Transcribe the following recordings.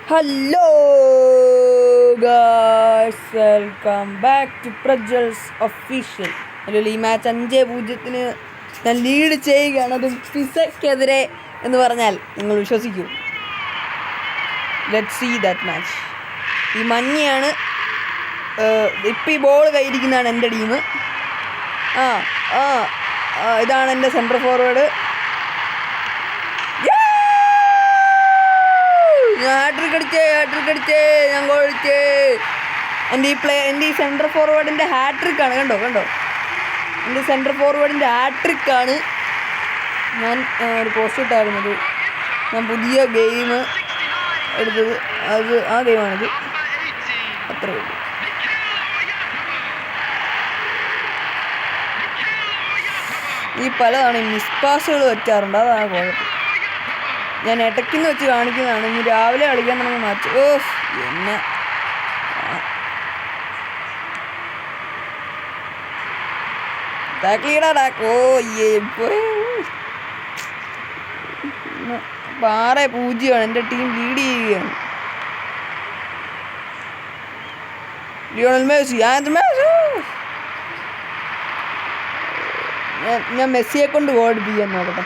Hello guys, welcome back to Prajwal's official. അല്ലെങ്കിൽ ഈ match 5-0 ഞാൻ ലീഡ് ചെയ്യുകയാണ്, അതും പിസയ്ക്കെതിരെ എന്ന് പറഞ്ഞാൽ നിങ്ങൾ വിശ്വസിക്കൂ. Let's see that match. ഈ മഞ്ഞയാണ് ഇപ്പം ഈ ബോൾ കയ്യിരിക്കുന്നതാണ് എൻ്റെ ടീം. ഇതാണ് എൻ്റെ സെൻട്രൽ ഫോർവേഡ്. ഹാട്രിക് അടിച്ചേ, ഞാൻ ഗോൾ അടിച്ചേ. എൻ്റെ ഈ സെൻട്രൽ ഫോർവേഡിൻ്റെ ഹാട്രിക്കാണ്. കണ്ടോ എൻ്റെ സെൻട്രൽ ഫോർവേഡിൻ്റെ ഹാട്രിക്കാണ്. ഞാൻ ഒരു പോസ്റ്റ് ഇട്ടായിരുന്നത്, ഞാൻ പുതിയ ഗെയിം എടുത്തത്, ആ ഗെയിമാണിത്. അത്രയേ ഉള്ളൂ. ഈ പലതാണ് മിസ് പാസുകൾ വെച്ചാറുണ്ട്, അതാണ് കുഴപ്പം. ഞാൻ ഇടയ്ക്കുന്ന് വെച്ച് കാണിക്കുന്നതാണ്. ഇനി രാവിലെ കളിക്കാൻ തുടങ്ങി മാച്ച്. എന്നെ പാറ 0 എൻ്റെ ടീം ലീഡ് ചെയ്യുകയാണ്. ലിയോണൽ മെസ്സി, ഞാൻ മെസ്സിയെ കൊണ്ട് ഗോൾ അടിപ്പിക്കാൻ നോക്കട്ടെ.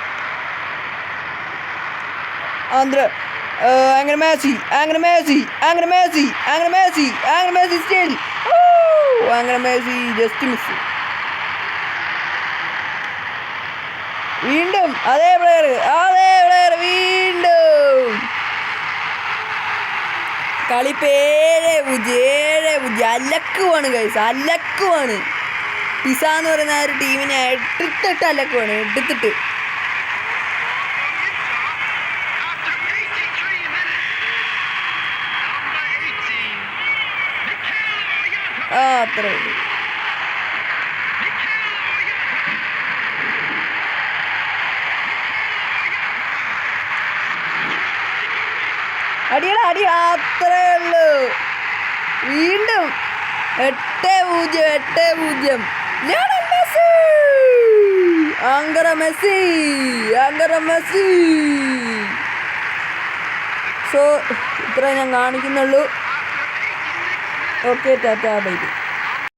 Angry Messi still. Angry Messi just miss. വീണ്ടും അതേ പ്ലെയർ വീണ്ടും. കളി 7-0 അലക്കുവാണ് ഗൈസ്, അലക്കുവാണ്. പിസ എന്ന് പറയുന്ന ആ ഒരു ടീമിനെ എടുത്തിട്ട് അലക്കുവാണ്, എടുത്തിട്ട്. അത്രേ ഉള്ളൂ. അടി അത്രേ ഉള്ളൂ. വീണ്ടും 8-0. ലിയോണൽ മെസ്സി, ആങ്കറ മെസ്സി. സോ ഇത്രേ ഞാൻ കാണിക്കുന്നുള്ളൂ. Okay, Tata, by.